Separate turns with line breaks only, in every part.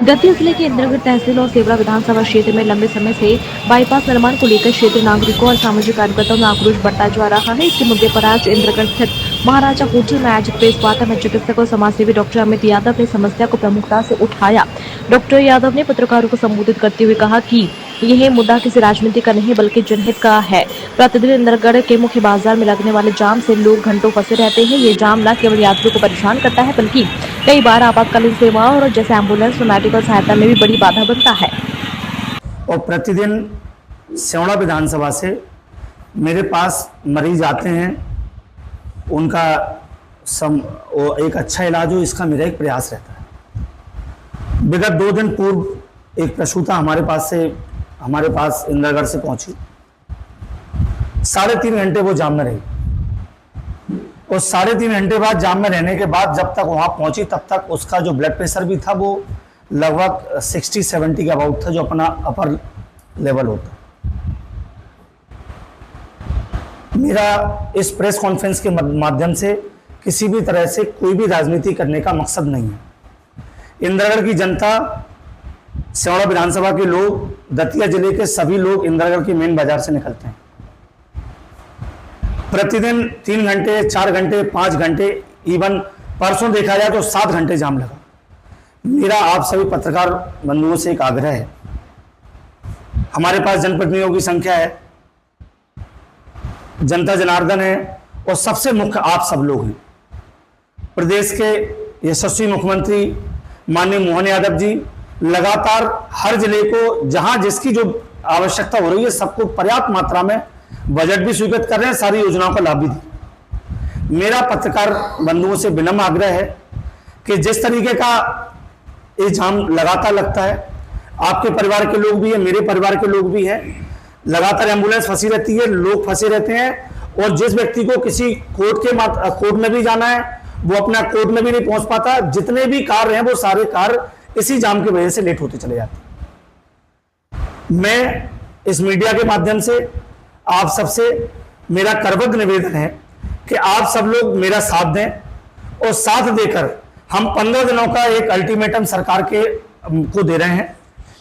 दतिया जिले के इंद्रगढ़ तहसील और सेवरा विधानसभा क्षेत्र में लंबे समय से बाईपास निर्माण को लेकर क्षेत्र नागरिकों और सामाजिक कार्यकर्ताओं में आक्रोश बढ़ता जा रहा है। इसी मुद्दे पर आज इंद्रगढ़ स्थित महाराजा होटल में आयोजित प्रेस वार्ता में चिकित्सक और समाजसेवी डॉक्टर अमित यादव ने समस्या को प्रमुखता से उठाया। डॉक्टर यादव ने पत्रकारों को संबोधित करते हुए कहा कि यह मुद्दा किसी राजनीति का नहीं बल्कि जनहित का है। प्रतिदिन इंद्रगढ़ के मुख्य बाजार में लगने वाले जाम से लोग घंटों फंसे रहते हैं। ये जाम न केवल यात्रियों को परेशान करता है बल्कि कई बार आपातकालीन सेवाओं और जैसे एम्बुलेंस और मेडिकल सहायता में भी बड़ी बाधा बनता है।
और प्रतिदिन सेवड़ा विधानसभा से मेरे पास मरीज आते हैं, उनका एक अच्छा इलाज हो, इसका मेरा एक प्रयास रहता है। विगत 2 दिन पूर्व एक प्रसूता हमारे पास इंद्रगढ़ से पहुंची। 3.5 घंटे वो जाम में रही और 3.5 घंटे बाद जाम में रहने के बाद जब तक वहां पहुंची तब तक उसका जो ब्लड प्रेशर भी था वो लगभग 60-70 के अबाउट था, जो अपना अपर लेवल होता। मेरा इस प्रेस कॉन्फ्रेंस के माध्यम से किसी भी तरह से कोई भी राजनीति करने का मकसद नहीं है। इंद्रगढ़ की जनता, सेवड़ा विधानसभा के लोग, दतिया जिले के सभी लोग इंद्रगढ़ के मेन बाजार से निकलते हैं। प्रतिदिन 3 घंटे, 4 घंटे, 5 घंटे, इवन परसों देखा जाए तो 7 घंटे जाम लगा। मेरा आप सभी पत्रकार बंधुओं से एक आग्रह है, हमारे पास जनप्रतिनिधियों की संख्या है, जनता जनार्दन है और सबसे मुख्य आप सब लोग हैं। प्रदेश के यशस्वी मुख्यमंत्री माननीय मोहन यादव जी लगातार हर जिले को जहां जिसकी जो आवश्यकता हो रही है सबको पर्याप्त मात्रा में बजट भी स्वीकृत कर रहे हैं, सारी योजनाओं का लाभ भी दी। मेरा पत्रकार बंधुओं से विनम्र आग्रह है कि जिस तरीके का ये जाम लगातार लगता है, आपके परिवार के लोग भी हैं, मेरे परिवार के लोग भी हैं, लगातार एम्बुलेंस फंसी रहती है, लोग फंसे रहते हैं और जिस व्यक्ति को किसी कोर्ट में भी जाना है वो अपना कोर्ट में भी नहीं पहुंच पाता। जितने भी कार्य हैं वो सारे कार्य इसी जाम की वजह से लेट होते चले जाते हैं। मैं इस मीडिया के माध्यम से आप सबसे मेरा करबद्ध निवेदन है कि आप सब लोग मेरा साथ दें और साथ देकर हम 15 दिनों का एक अल्टीमेटम सरकार को दे रहे हैं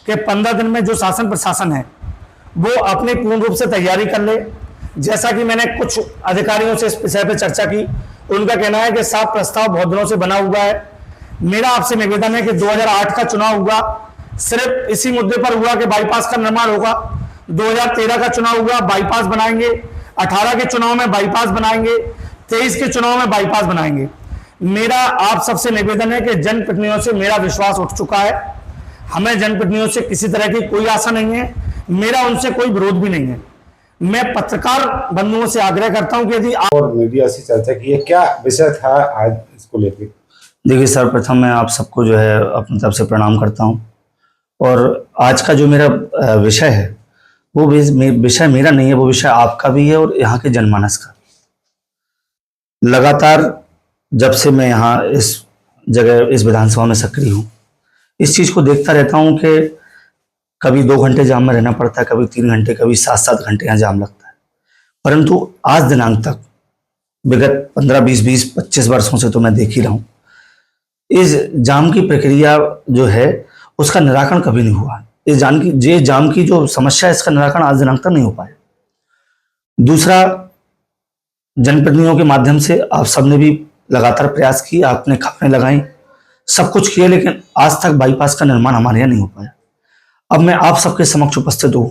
कि 15 दिन में जो शासन प्रशासन है वो अपनी पूर्ण रूप से तैयारी कर ले। जैसा कि मैंने कुछ अधिकारियों से इस विषय पर चर्चा की, उनका कहना है कि साफ प्रस्ताव बहुत दिनों से बना हुआ है। मेरा आपसे निवेदन है कि 2008 का चुनाव हुआ, सिर्फ इसी मुद्दे पर हुआ कि बाईपास का निर्माण होगा। 2013 का चुनाव हुआ, बाईपास बनाएंगे। 18 के चुनाव में बाईपास बनाएंगे। 23 के चुनाव में बाईपास बनाएंगे। मेरा आप सबसे निवेदन है कि जनप्रतिनिधियों से मेरा विश्वास उठ चुका है। हमें जनप्रतिनिधियों से किसी तरह की कोई आशा नहीं है, मेरा उनसे कोई विरोध भी नहीं है। मैं पत्रकार बंधुओं से आग्रह करता हूं कि यदि
और मीडिया से चर्चा की है, क्या विषय था आज इसको लेकर?
देखिए सर, प्रथम मैं आप सबको जो है अपनी तरफ से प्रणाम करता हूं और आज का जो मेरा विषय है वो विषय मेरा नहीं है, वो विषय आपका भी है और यहाँ के जनमानस का। लगातार जब से मैं यहाँ इस जगह इस विधानसभा में सक्रिय हूँ, इस चीज को देखता रहता हूँ कि कभी 2 घंटे जाम में रहना पड़ता है, कभी 3 घंटे, कभी 7-7 घंटे यहाँ जाम लगता है। परंतु आज दिनांक तक विगत 15, 20, 25 वर्षों से तो मैं देख ही रहा हूँ, इस जाम की प्रक्रिया जो है उसका निराकरण कभी नहीं हुआ। इस जाम की जो समस्या है इसका निराकरण आज दिनांक तक नहीं हो पाया। दूसरा, जनप्रतिनिधियों के माध्यम से आप सबने भी लगातार प्रयास किए, आपने खबरें लगाई, सब कुछ किया, लेकिन आज तक बाईपास का निर्माण हमारे यहाँ नहीं हो पाया। अब मैं आप सबके समक्ष उपस्थित हूं।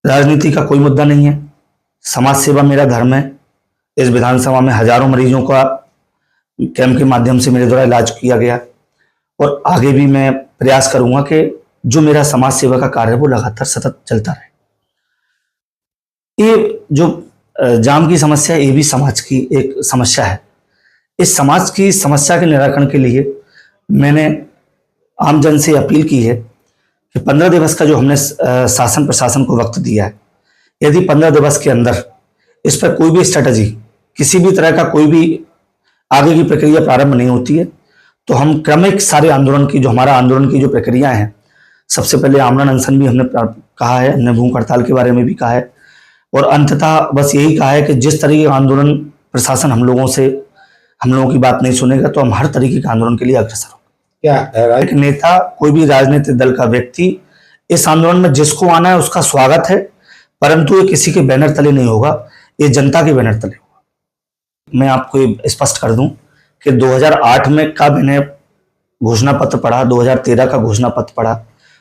राजनीति का कोई मुद्दा नहीं है, समाज सेवा मेरा धर्म है। इस विधानसभा में हजारों मरीजों का कैंप के माध्यम से मेरे द्वारा इलाज किया गया और आगे भी मैं प्रयास करूंगा कि जो मेरा समाज सेवा का कार्य है वो लगातार सतत चलता रहे। ये जो जाम की समस्या है ये भी समाज की एक समस्या है। इस समाज की समस्या के निराकरण के लिए मैंने आमजन से अपील की है कि 15 दिवस का जो हमने शासन प्रशासन को वक्त दिया है, यदि 15 दिवस के अंदर इस पर कोई भी स्ट्रेटजी, किसी भी तरह का कोई भी आगे की प्रक्रिया प्रारंभ नहीं होती है तो हम क्रमिक सारे आंदोलन की जो हमारा आंदोलन की जो प्रक्रिया है, सबसे पहले आमरण अनशन भी हमने कहा है, हमने भूख हड़ताल के बारे में भी कहा है और अंततः बस यही कहा है कि जिस तरीके का आंदोलन प्रशासन हम लोगों की बात नहीं सुनेगा तो हम हर तरीके के आंदोलन के लिए अग्रसर होंगे।
क्या
एक नेता, कोई भी राजनीतिक दल का व्यक्ति इस आंदोलन में जिसको आना है उसका स्वागत है, परंतु ये किसी के बैनर तले नहीं होगा, ये जनता के बैनर तले होगा। मैं आपको ये स्पष्ट कर दूं कि 2008 में का मैंने घोषणा पत्र पढ़ा, 2013 का घोषणा पत्र पढ़ा,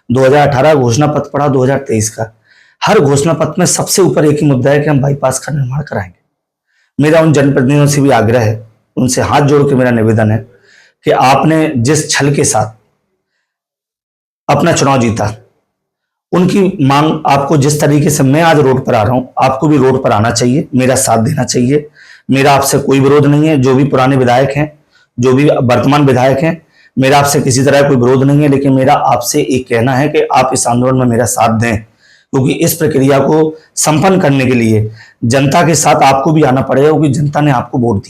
2018 घोषणा पत्र पढ़ा, 2023 का। हर घोषणा पत्र में सबसे ऊपर एक ही मुद्दा है कि हम बाईपास का निर्माण कराएंगे। मेरा उन जनप्रतिनिधियों से भी आग्रह है, उनसे हाथ जोड़ के मेरा निवेदन है कि आपने जिस छल के साथ अपना चुनाव जीता, उनकी मांग आपको जिस तरीके से मैं आज रोड पर आ रहा हूं, आपको भी रोड पर आना चाहिए, मेरा साथ देना चाहिए। मेरा आपसे कोई विरोध नहीं है, जो भी पुराने विधायक हैं, जो भी वर्तमान विधायक हैं, मेरा आपसे किसी तरह कोई विरोध नहीं है, लेकिन मेरा आपसे एक कहना है कि आप इस आंदोलन में मेरा साथ दें, क्योंकि इस प्रक्रिया को संपन्न करने के लिए जनता के साथ आपको भी आना पड़ेगा, क्योंकि जनता ने आपको वोट दिया।